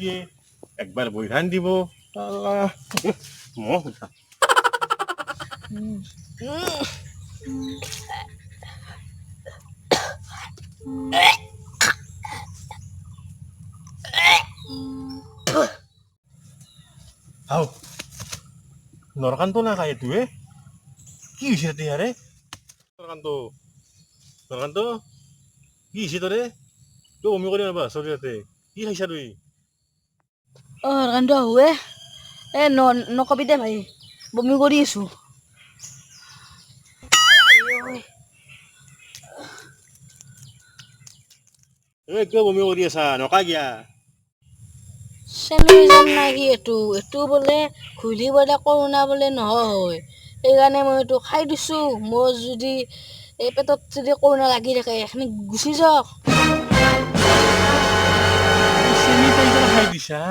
দিয়ে একবার বইখান দিব আল্লাহ মহ হাও নরকান্ত না খায় তুই কি হয়েছে রে আরে নরকান্ত কি হয়েছে তোরে তুই বমি কৰি নাবা শৰীৰতে কি খাইছা তুই কান্দা হুৱে নকবি দে ভাই বমি কৰি আছো কিয় বমি কৰি আছা নকা গিয়া চেলুই যাম না কি এইটো বোলে ঘূলি বোলে কৰোণা বোলে নহয় সেইকাৰণে মই এইটো খাই দিছো মোৰ যদি এই পেটত যদি কৰোণা লাগি থাকে এখিনি গুচি যাওক চেনি খাই দিছা